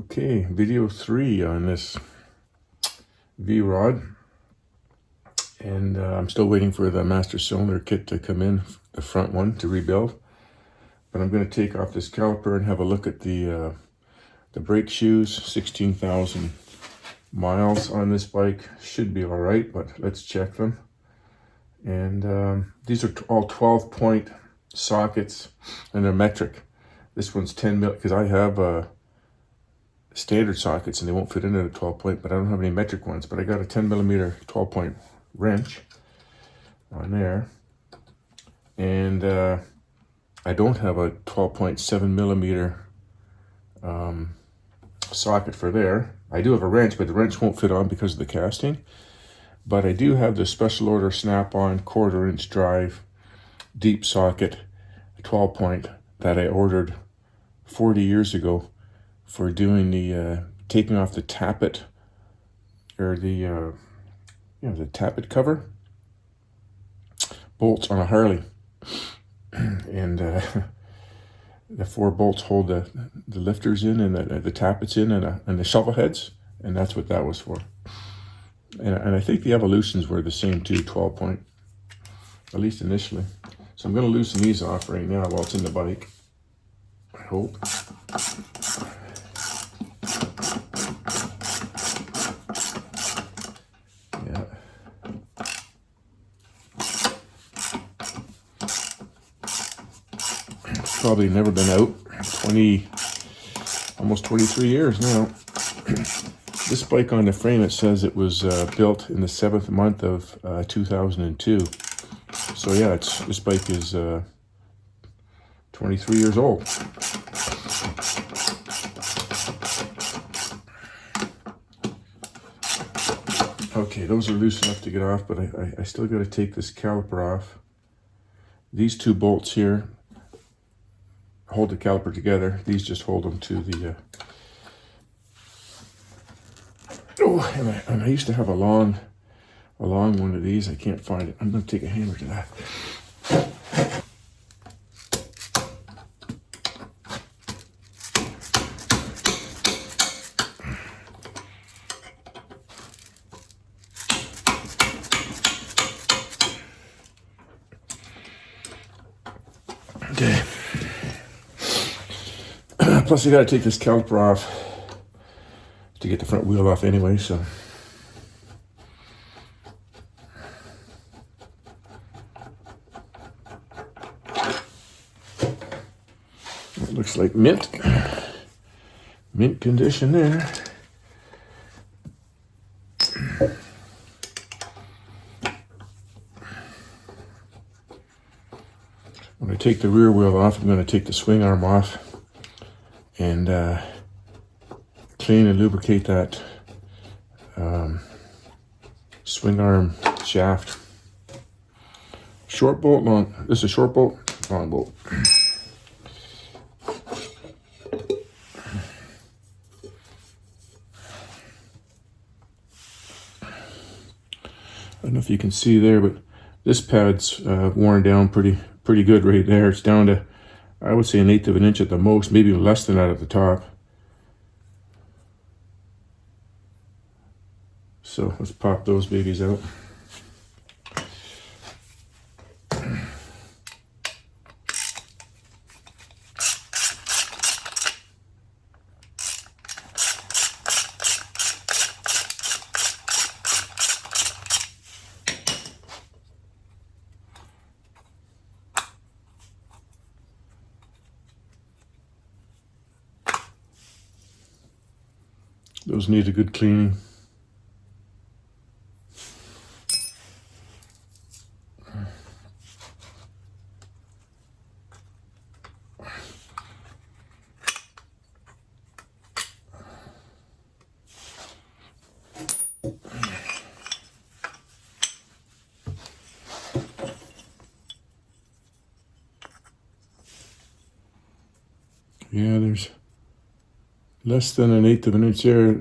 Okay, video 3 on this VRod, and I'm still waiting for the master cylinder kit to come in, the front one, to rebuild. But I'm going to take off this caliper and have a look at the brake shoes. 16,000 miles on this bike. Should be all right, but let's check them. And these are all 12-point sockets, and they're metric. This one's 10 mil, because I have standard sockets and they won't fit into a 12-point, but I don't have any metric ones. But I got a 10mm 12-point wrench on there, and I don't have a 12.7mm socket for there. I do have a wrench, but the wrench won't fit on because of the casting. But I do have the special order snap-on 1/4-inch drive deep socket 12-point that I ordered 40 years ago for doing the taking off the tappet, or the the tappet cover bolts on a Harley, and the 4 bolts hold the lifters in, and the tappets in, and the shovel heads, and that's what that was for. And I think the evolutions were the same too, 12-point, at least initially. So I'm going to loosen these off right now while it's in the bike, I hope. Yeah. It's probably never been out. Almost 23 years now. This bike on the frame, it says it was built in the 7th month of 2002. So yeah, this bike is 23 years old. Okay, those are loose enough to get off, but I still got to take this caliper off. These 2 bolts here hold the caliper together. These just hold them to the... and I used to have a long one of these. I can't find it. I'm going to take a hammer to that. Okay. Plus, I got to take this caliper off to get the front wheel off anyway, so. It looks like mint condition there. When I take the rear wheel off, I'm going to take the swing arm off and clean and lubricate that swing arm shaft. Short bolt, long. This is a short bolt, long bolt. I don't know if you can see there, but this pad's worn down pretty good right there. It's down to, I would say, 1/8 of an inch at the most, maybe less than that at the top. So let's pop those babies out. Those need a good cleaning. Yeah, there's less than 1/8 of an inch there.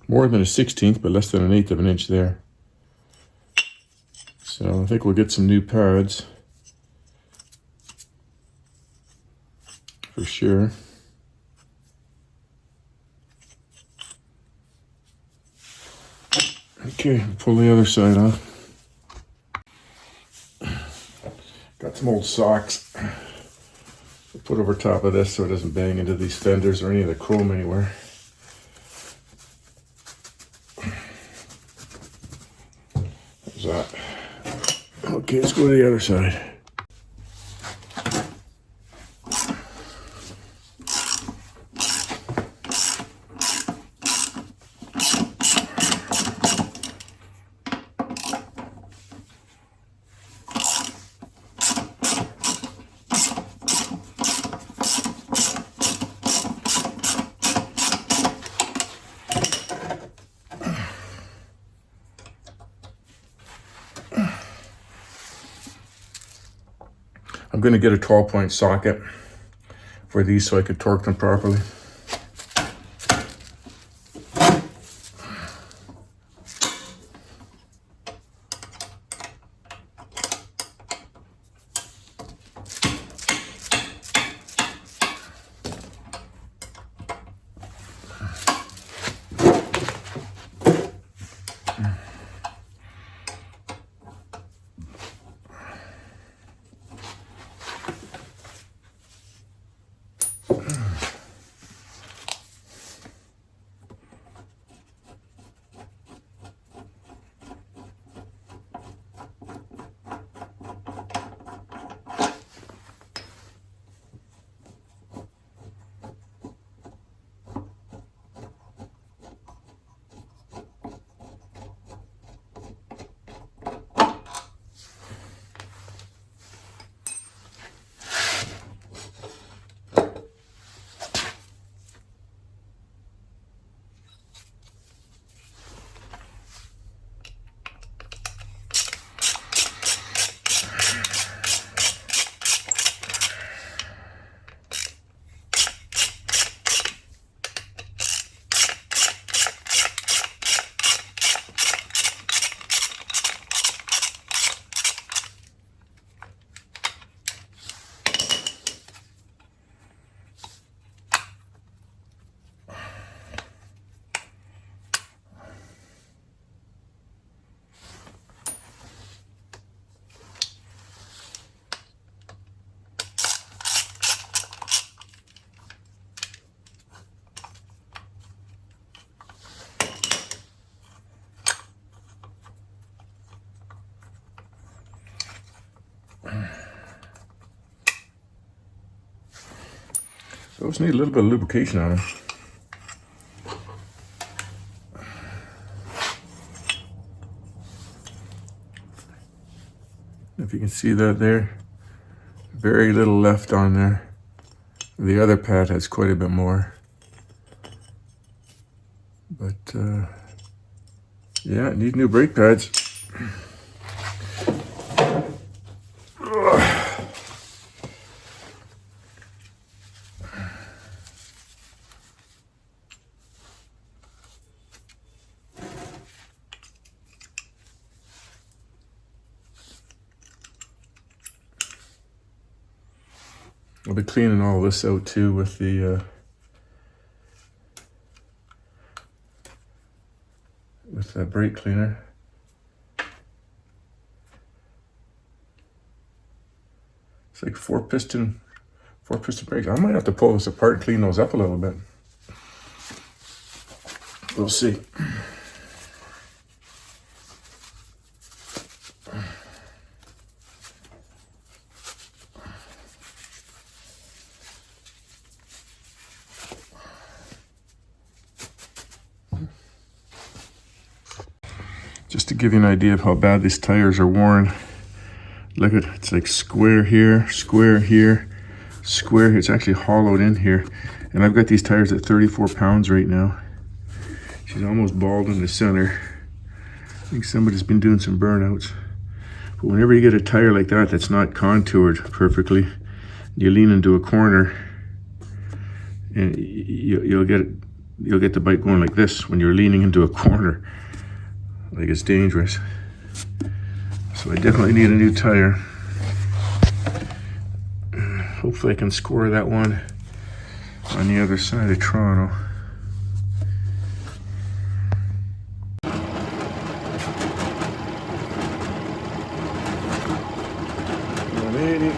More than a 1/16, but less than 1/8 of an inch there. So I think we'll get some new pads for sure. Okay, pull the other side off. Got some old socks. We'll put over top of this so it doesn't bang into these fenders or any of the chrome anywhere. There's that. Okay, let's go to the other side. I'm going to get a 12-point socket for these so I could torque them properly. Those need a little bit of lubrication on them. If you can see that there, very little left on there. The other pad has quite a bit more. But yeah, it needs new brake pads. I'll be cleaning all this out too with the brake cleaner. It's like four piston brakes. I might have to pull this apart and clean those up a little bit. We'll see. Just to give you an idea of how bad these tires are worn. Look at, it's like square here, square here, square here. It's actually hollowed in here. And I've got these tires at 34 pounds right now. She's almost bald in the center. I think somebody's been doing some burnouts. But whenever you get a tire like that that's not contoured perfectly, you lean into a corner and you'll get the bike going like this when you're leaning into a corner. Like it's dangerous. So I definitely need a new tire. Hopefully I can score that one on the other side of Toronto. 180.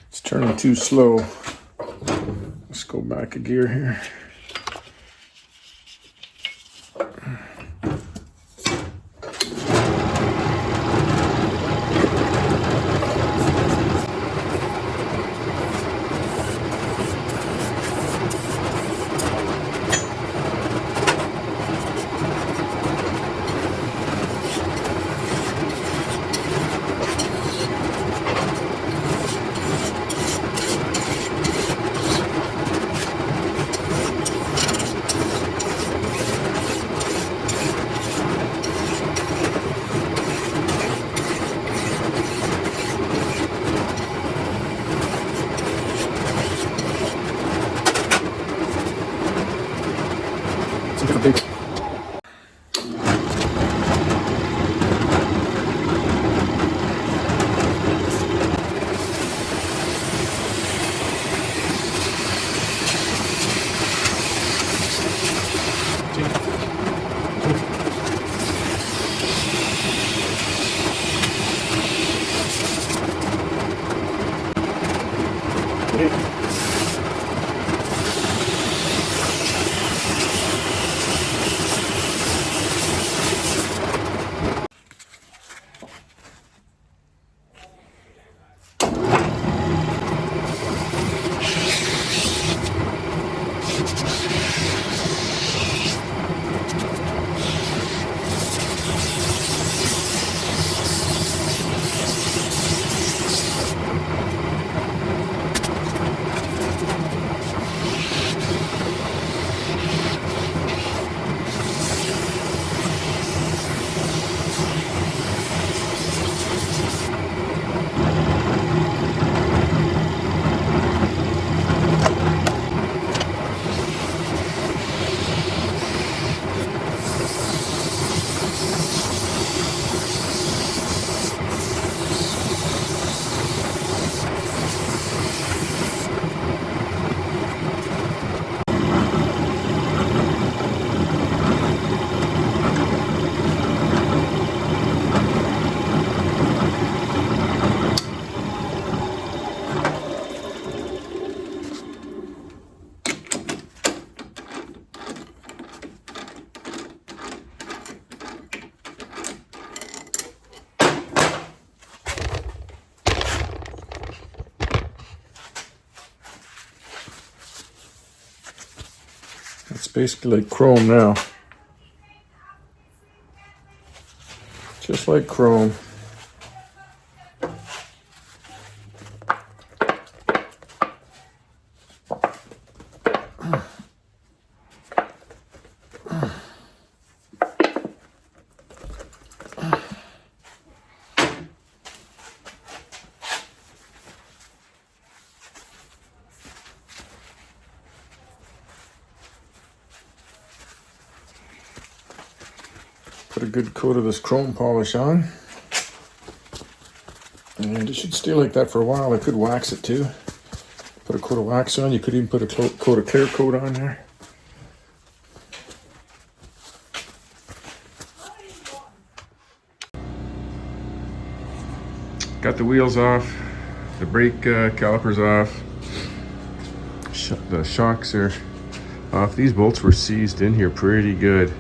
It's turning too slow. Let's go back a gear here. Big. It's basically like chrome now. Just like chrome. Put a good coat of this chrome polish on. And it should stay like that for a while. I could wax it too. Put a coat of wax on. You could even put a coat of clear coat on there. Got the wheels off. The brake calipers off. The shocks are off. These bolts were seized in here pretty good.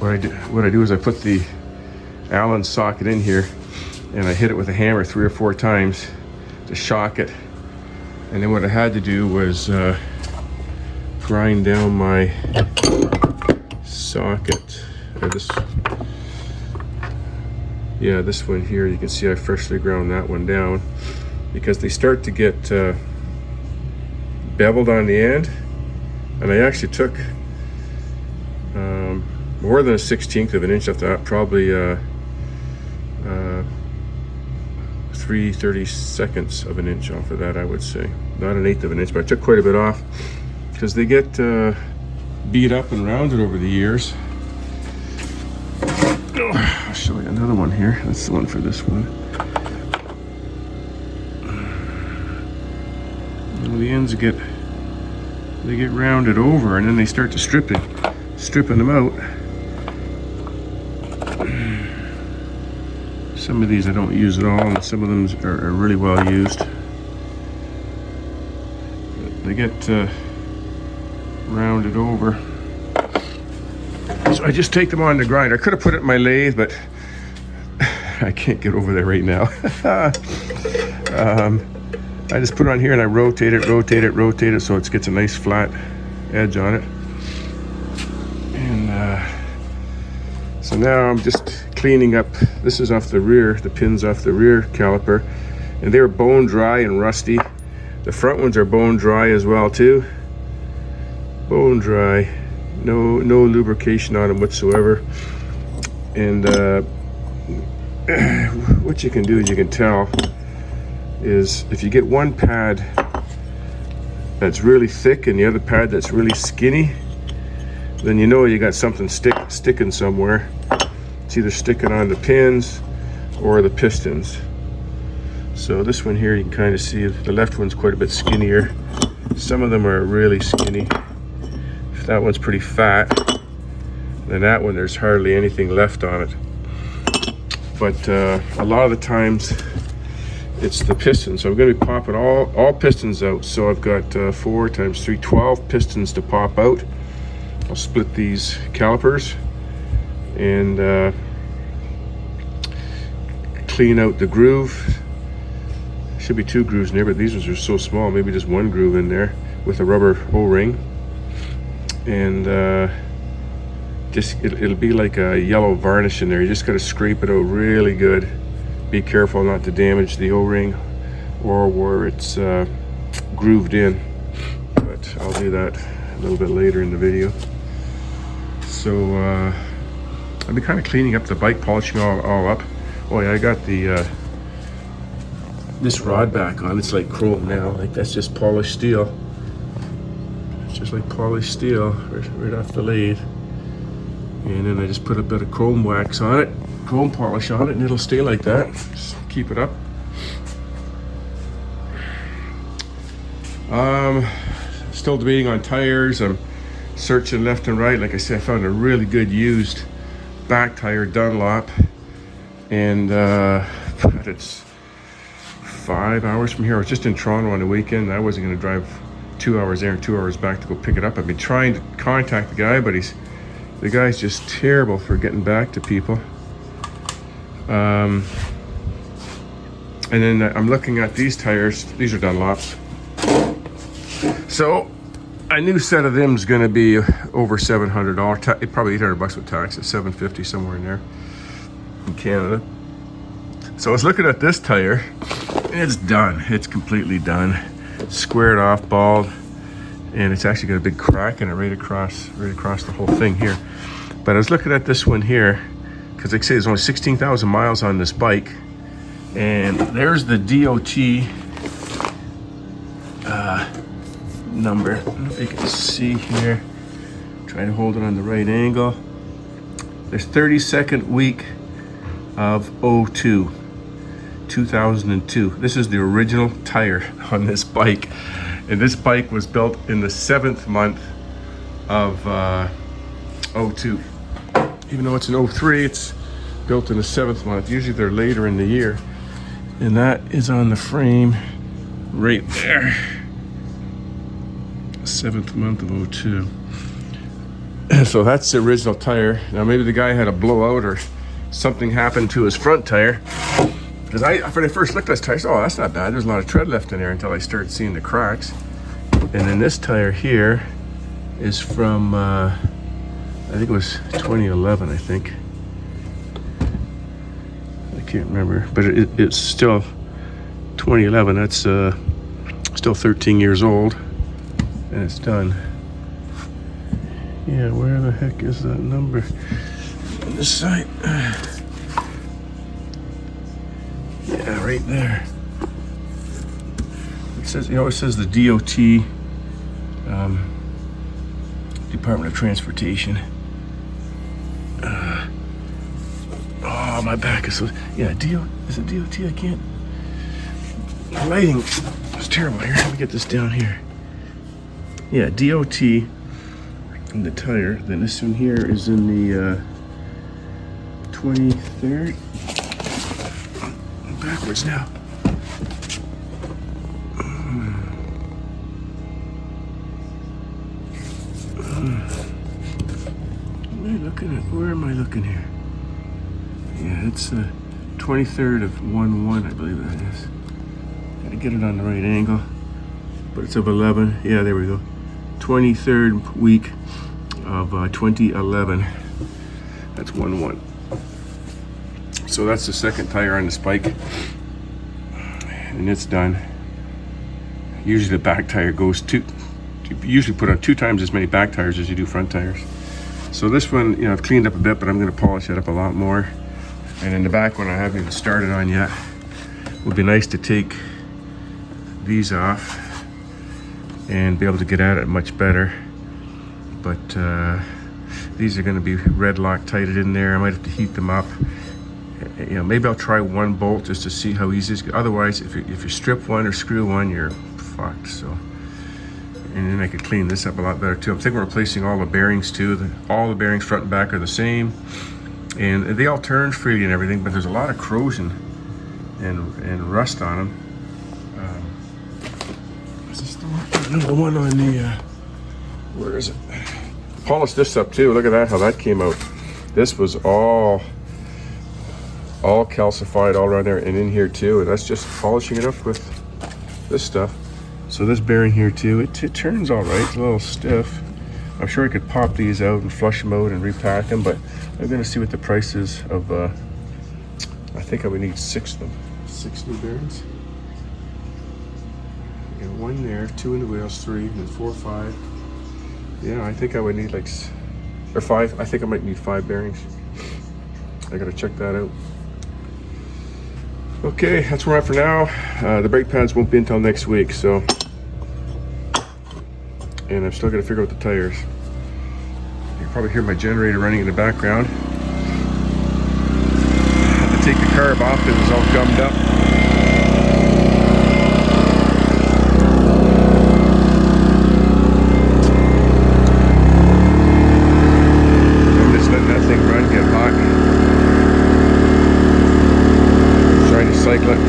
What I do is I put the Allen socket in here and I hit it with a hammer 3 or 4 times to shock it. And then what I had to do was grind down my socket. This one here, you can see I freshly ground that one down because they start to get beveled on the end. And I actually took more than a 1/16 of an inch off that, probably 3/32 of an inch off of that, I would say. Not an 1/8 of an inch, but I took quite a bit off because they get beat up and rounded over the years. I'll show you another one here. That's the one for this one. And the ends get rounded over, and then they start to stripping them out. Some of these I don't use at all, and some of them are really well used. They get rounded over. So I just take them on the grinder. I could have put it in my lathe, but I can't get over there right now. I just put it on here and I rotate it so it gets a nice flat edge on it. And so now I'm just cleaning up. This is off the rear, the pins off the rear caliper, and they're bone dry and rusty. The front ones are bone dry as well too. Bone dry, no lubrication on them whatsoever. And what you can do is you can tell is if you get one pad that's really thick and the other pad that's really skinny, then you know you got something sticking somewhere. It's either sticking on the pins or the pistons. So this one here, you can kind of see the left one's quite a bit skinnier. Some of them are really skinny. If that one's pretty fat, then that one there's hardly anything left on it. But a lot of the times it's the pistons. So I'm going to be popping all pistons out. So I've got 4 times 3, 12 pistons to pop out. I'll split these calipers and clean out the groove. Should be 2 grooves in there, but these ones are so small, maybe just 1 groove in there with a rubber O-ring. And it'll be like a yellow varnish in there. You just got to scrape it out really good. Be careful not to damage the O-ring or where it's grooved in, but I'll do that a little bit later in the video. So I'll be kind of cleaning up the bike, polishing all up. Oh yeah, I got the this rod back on. It's like chrome now, like that's just polished steel. It's just like polished steel right off the lathe. And then I just put a bit of chrome wax on it, chrome polish on it, and it'll stay like that. Just keep it up. Still debating on tires. I'm searching left and right. Like I said, I found a really good used back tire, Dunlop, and it's 5 hours from here. I was just in Toronto on the weekend. I wasn't going to drive 2 hours there and 2 hours back to go pick it up. I've been trying to contact the guy, but the guy's just terrible for getting back to people. And then I'm looking at these tires. These are Dunlops. So a new set of them is going to be over $700. Probably $800 with taxes. $750 somewhere in there in Canada. So I was looking at this tire. It's done. It's completely done. Squared off, bald, and it's actually got a big crack in it right across the whole thing here. But I was looking at this one here because like I say there's only 16,000 miles on this bike, and there's the DOT number. I don't know if you can see here. Try to hold it on the right angle. There's 32nd week of 02. 2002. This is the original tire on this bike, and this bike was built in the 7th month of 02. Even though it's an 03, it's built in the 7th month. Usually they're later in the year, and that is on the frame right there. 7th month of 02. So that's the original tire. Now maybe the guy had a blowout or something happened to his front tire. Because when I first looked at this tire, I said, oh, that's not bad. There's a lot of tread left in there until I started seeing the cracks. And then this tire here is from, I think it was 2011, I think. I can't remember, but it's still 2011. That's still 13 years old, and it's done. Yeah, where the heck is that number on this side? Yeah, right there. It says, you know, it says the DOT, Department of Transportation. Oh, my back is so, yeah, is it DOT? I can't. The lighting is terrible here. Let me get this down here. Yeah, DOT in the tire. Then this one here is in the 23rd. I'm backwards now. Where am I looking here? Yeah, it's 23rd of 1/1, I believe that is. Gotta get it on the right angle, but it's of 11. Yeah, there we go. 23rd week of 2011. That's 1/1. So that's the second tire on the spike, and it's done. Usually the back tire goes you usually put on 2 times as many back tires as you do front tires. So this one, you know, I've cleaned up a bit, but I'm going to polish it up a lot more. And in the back one I haven't even started on yet. It would be nice to take these off and be able to get at it much better. But these are going to be red Loctited in there. I might have to heat them up. You know, maybe I'll try 1 bolt just to see how easy it is. Otherwise, if you strip one or screw one, you're fucked. So. And then I could clean this up a lot better too. I'm thinking of replacing all the bearings too. All the bearings front and back are the same, and they all turn freely and everything, but there's a lot of corrosion and rust on them. Is this the one? No, the one on the, where is it? Polished this up too. Look at that, how that came out. This was all calcified all around there and in here too, and that's just polishing it up with this stuff. So this bearing here too, it turns all right. It's a little stiff. I'm sure I could pop these out and flush them out and repack them, but I'm gonna see what the price is of, I think I would need 6 of them. 6 new bearings. I got 1 there, 2 in the wheels, 3, and then 4, 5. Yeah, I think I would need like, or 5. I think I might need 5 bearings. I gotta check that out. Okay, that's where we're at for now. The brake pads won't be until next week, so. And I've still got to figure out the tires. You can probably hear my generator running in the background. I had to take the carb off because it was all gummed up. I'm just letting that thing run, get hot. Trying to cycle it.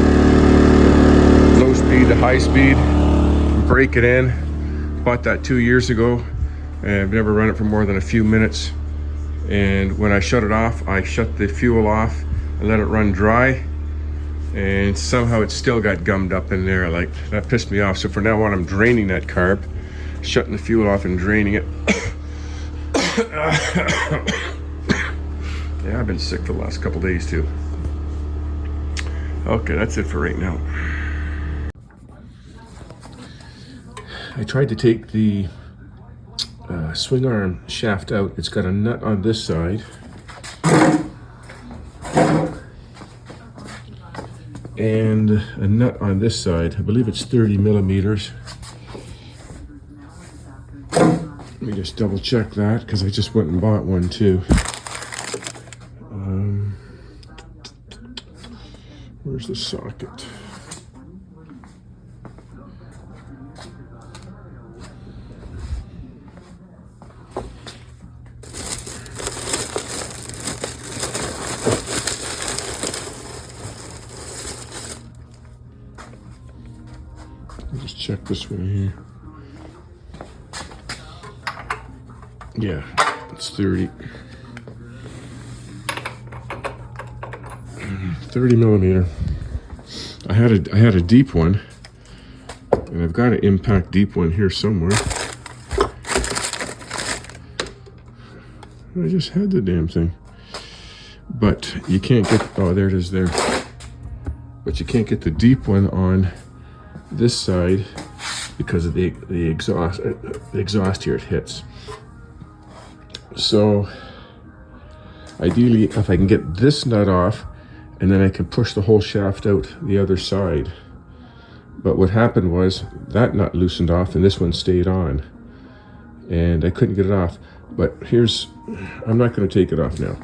Low speed to high speed. Break it in. Bought that 2 years ago, and I've never run it for more than a few minutes. And when I shut it off, I shut the fuel off and let it run dry, and somehow it still got gummed up in there. Like, that pissed me off. So for now on, I'm draining that carb, shutting the fuel off and draining it. Yeah, I've been sick for the last couple days too. Okay, that's it for right now. I tried to take the swing arm shaft out. It's got a nut on this side and a nut on this side. I believe it's 30 millimeters. Let me just double check that because I just went and bought one too. Where's the socket? Check this one here. Yeah, it's 30. 30 millimeter. I had a deep one, and I've got an impact deep one here somewhere. I just had the damn thing. But you can't get, oh, there it is there. But you can't get the deep one on this side because of the exhaust here it hits. So ideally, if I can get this nut off, and then I can push the whole shaft out the other side. But what happened was that nut loosened off and this one stayed on, and I couldn't get it off. But I'm not going to take it off now.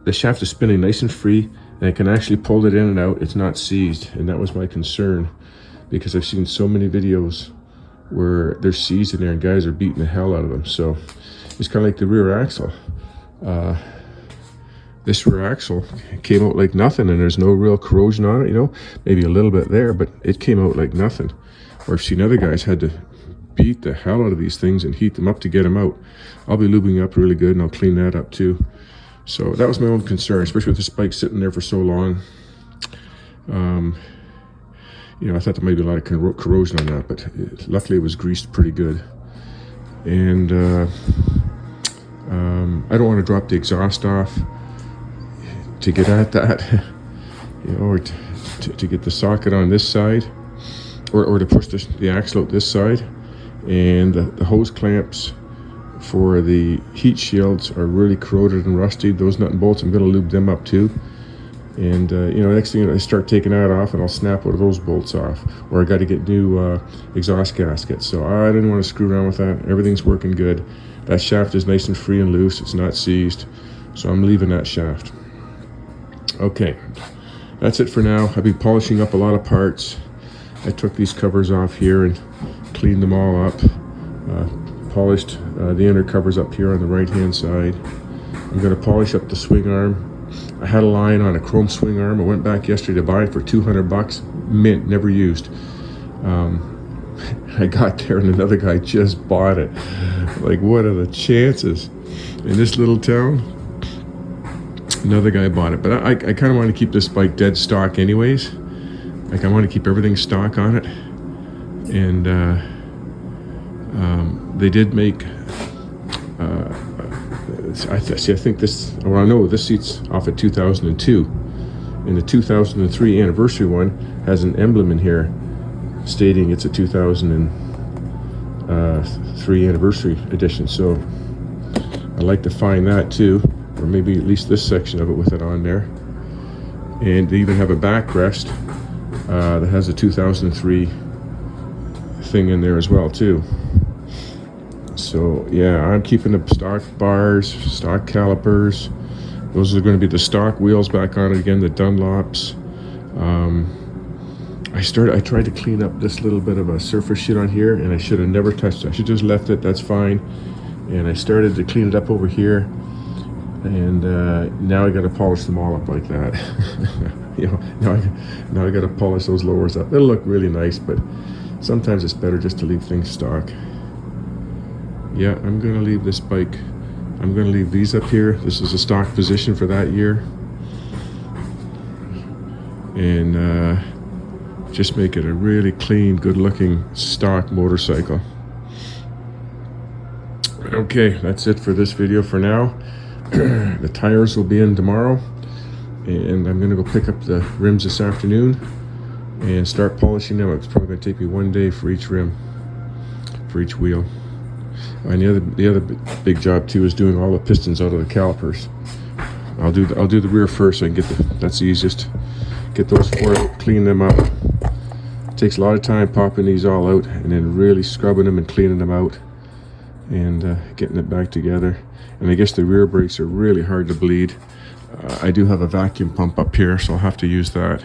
The shaft is spinning nice and free, and I can actually pull it in and out. It's not seized, and that was my concern, because I've seen so many videos where they're seized in there and guys are beating the hell out of them. So it's kind of like the rear axle. This rear axle came out like nothing, and there's no real corrosion on it, you know, maybe a little bit there, but it came out like nothing. Or I've seen other guys had to beat the hell out of these things and heat them up to get them out. I'll be lubing up really good, and I'll clean that up too. So that was my own concern, especially with this bike sitting there for so long. You know, I thought there might be a lot of corrosion on that, but luckily it was greased pretty good. And I don't want to drop the exhaust off to get at that, you know, or to get the socket on this side, or to push the axle out this side. And the hose clamps for the heat shields are really corroded and rusty. Those nut and bolts, I'm going to lube them up too. And you know, next thing I start taking that off, and I'll snap one of those bolts off, or I got to get new exhaust gaskets. So I didn't want to screw around with that. Everything's working good. That shaft is nice and free and loose. It's not seized, so I'm leaving that shaft. Okay, that's it for now. I've been polishing up a lot of parts. I took these covers off here and cleaned them all up. Polished the inner covers up here on the right hand side. I'm going to polish up the swing arm. I had a line on a chrome swing arm. I went back yesterday to buy it for 200 bucks, mint, never used. I got there and another guy just bought it. Like, what are the chances? In this little town, another guy bought it. But I kind of want to keep this bike dead stock anyways. Like, I want to keep everything stock on it. And they did make, I think this, well, I know this seat's off at 2002. And the 2003 anniversary one has an emblem in here stating it's a 2003 anniversary edition. So I'd like to find that too, or maybe at least this section of it with it on there. And they even have a backrest that has a 2003 thing in there as well too. So yeah, I'm keeping the stock bars, stock calipers. Those are going to be the stock wheels back on it again, the Dunlops. I tried to clean up this little bit of a surface shit on here, and I should have never touched it. I should just left it, that's fine. And I started to clean it up over here, and now I got to polish them all up like that. You know, now I got to polish those lowers up. It'll look really nice, but sometimes it's better just to leave things stock. Yeah, I'm going to leave this bike. I'm going to leave these up here. This is a stock position for that year. And just make it a really clean, good-looking stock motorcycle. Okay, that's it for this video for now. The tires will be in tomorrow. And I'm going to go pick up the rims this afternoon and start polishing them. It's probably going to take me one day for each rim, for each wheel. And the other big job too is doing all the pistons out of the calipers. I'll do the rear first so I can get that's the easiest. Get those four out, clean them up. It takes a lot of time popping these all out and then really scrubbing them and cleaning them out and getting it back together. And I guess the rear brakes are really hard to bleed. I do have a vacuum pump up here, so I'll have to use that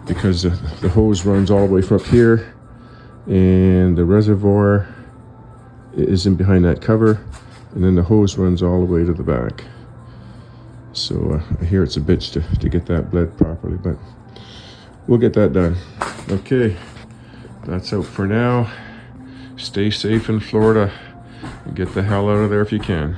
because the hose runs all the way from up here, and the reservoir is in behind that cover, and then the hose runs all the way to the back. So I hear it's a bitch to get that bled properly, but we'll get that done. Okay, that's out for now. Stay safe in Florida. Get the hell out of there if you can.